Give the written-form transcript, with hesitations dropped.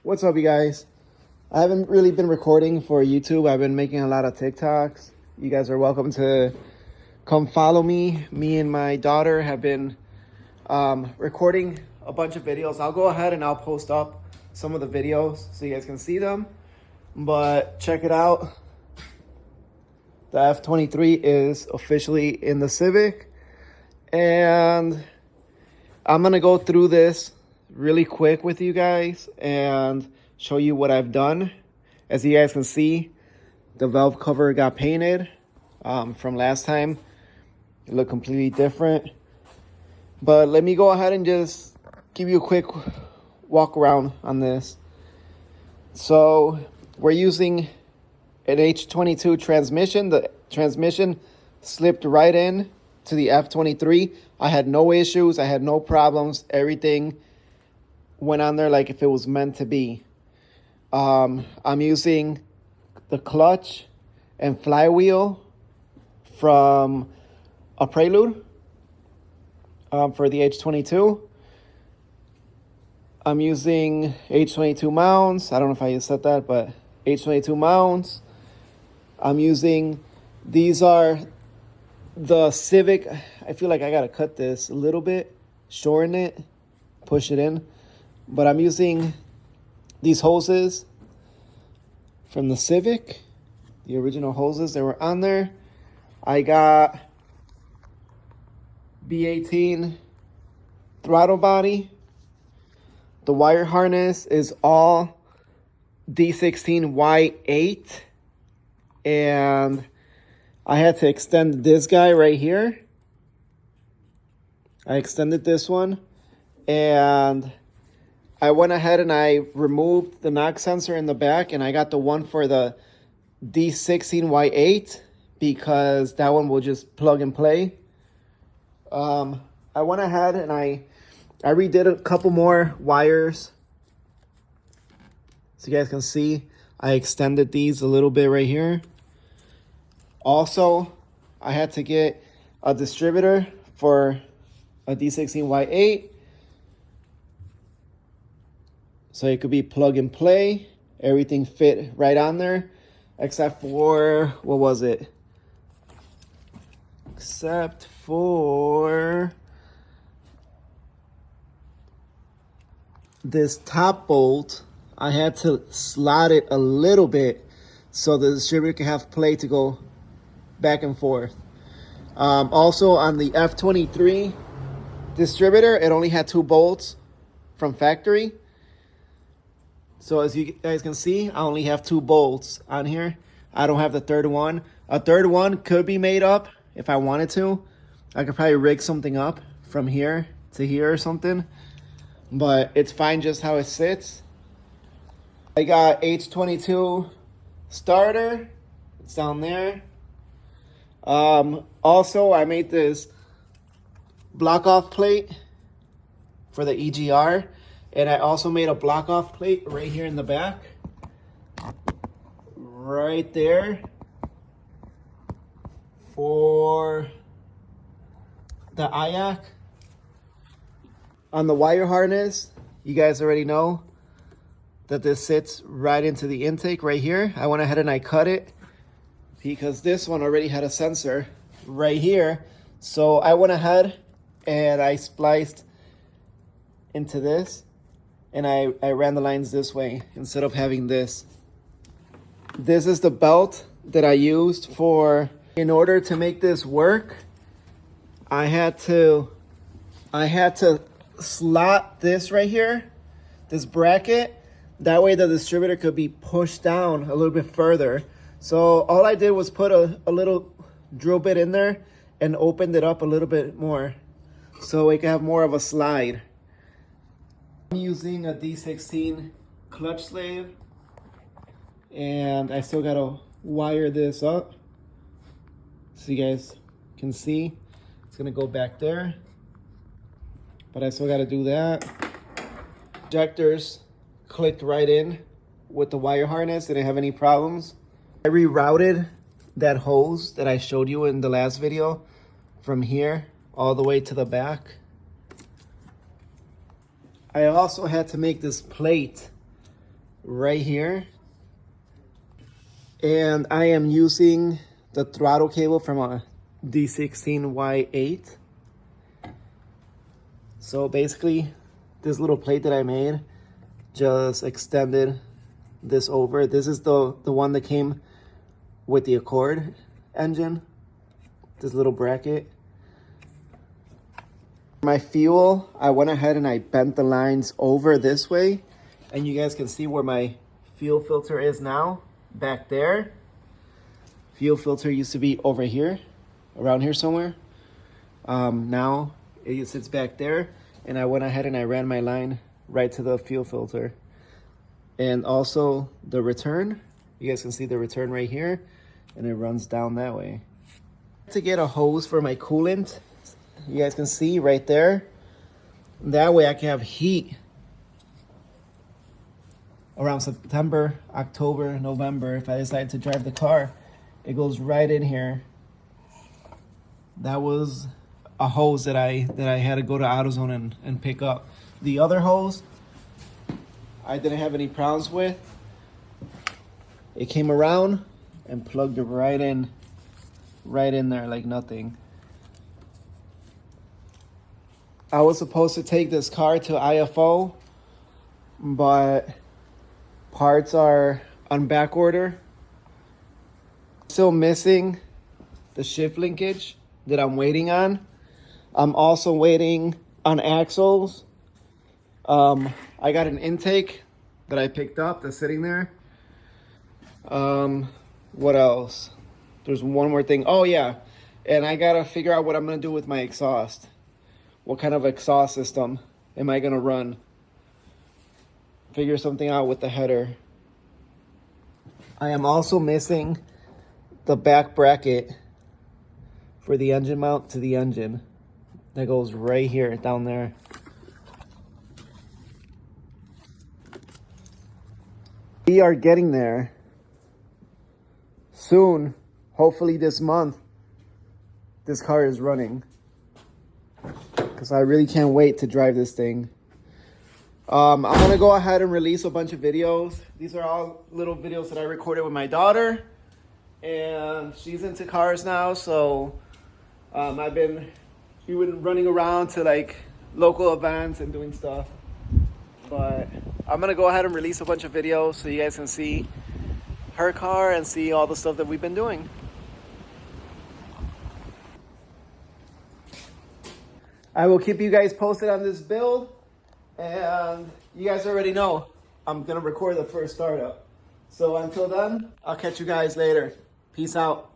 What's up, you guys? I haven't really been recording for YouTube. I've been making a lot of TikToks. You guys are welcome to come follow me. Me and my daughter have been recording a bunch of videos. I'll go ahead and I'll post up some of the videos so you guys can see them. But check it out. The F23 is officially in the Civic. And I'm going to go through this really quick with you guys and show you what I've done. As you guys can see, the valve cover got painted from last time. It looked completely different. But let me go ahead and just give you a quick walk around on this. So we're using an H22 transmission. The transmission slipped right in to the F23. I had no issues. I had no problems. Everything went on there like if it was meant to be. I'm using the clutch and flywheel from a Prelude for the H22. I'm using H22 mounts. I don't know if I just said that, but H22 mounts. I'm using, these are the Civic. I feel like I gotta cut this a little bit, shorten it, push it in. But I'm using these hoses from the Civic, the original hoses that were on there. I got B18 throttle body. The wire harness is all D16Y8. And I had to extend this guy right here. I extended this one. And I went ahead and I removed the knock sensor in the back. And I got the one for the D16Y8 because that one will just plug and play. I went ahead and I redid a couple more wires. So you guys can see, I extended these a little bit right here. Also, I had to get a distributor for a D16Y8. So it could be plug and play. Everything fit right on there. Except for, what was it? Except for this top bolt. I had to slot it a little bit so the distributor can have play to go back and forth. Also on the F23 distributor, it only had 2 bolts from factory. So as you guys can see, I only have 2 bolts on here. I don't have the third one. A third one could be made up if I wanted to. I could probably rig something up from here to here or something. But it's fine just how it sits. I got H22 starter. It's down there. Also, I made this block off plate for the EGR. And I also made a block off plate right here in the back. Right there. For the IAC. On the wire harness, you guys already know that this sits right into the intake right here. I went ahead and I cut it because this one already had a sensor right here. So I went ahead and I spliced into this and I ran the lines this way instead of having this. This is the belt that I used for, in order to make this work, I had to slot this right here, this bracket. That way the distributor could be pushed down a little bit further. So all I did was put a little drill bit in there and opened it up a little bit more so it can have more of a slide. I'm using a D16 clutch slave and I still gotta wire this up so you guys can see. It's gonna go back there, but I still gotta do that. Injectors clicked right in with the wire harness. Didn't have any problems. I rerouted that hose that I showed you in the last video from here all the way to the back. I also had to make this plate right here. And I am using the throttle cable from a D16Y8. So basically, this little plate that I made just extended this over. This is the one that came with the Accord engine, this little bracket. My fuel, I went ahead and I bent the lines over this way, and you guys can see where my fuel filter is now, back there. Fuel filter used to be over here, around here somewhere. Now it sits back there, and I went ahead and I ran my line right to the fuel filter. And also the return, you guys can see the return right here, and it runs down that way. To get a hose for my coolant, you guys can see right there. That way I can have heat around September, October, November. If I decide to drive the car, it goes right in here. That was a hose that I had to go to AutoZone and pick up. The other hose I didn't have any problems with. It came around and plugged it right in there like nothing. I was supposed to take this car to IFO, but parts are on back order. Still missing the shift linkage that I'm waiting on. I'm also waiting on axles. I got an intake that I picked up that's sitting there. What else? There's one more thing. Oh yeah, and I gotta figure out what I'm gonna do with my exhaust. What kind of exhaust system am I gonna run? Figure something out with the header. I am also missing the back bracket for the engine mount to the engine. That goes right here, down there. We are getting there soon. Hopefully this month, this car is running, because I really can't wait to drive this thing. I'm gonna go ahead and release a bunch of videos. These are all little videos that I recorded with my daughter, and she's into cars now. So we've been running around to like local events and doing stuff. But I'm gonna go ahead and release a bunch of videos so you guys can see her car and see all the stuff that we've been doing. I will keep you guys posted on this build, and you guys already know I'm gonna record the first startup. So until then, I'll catch you guys later. Peace out.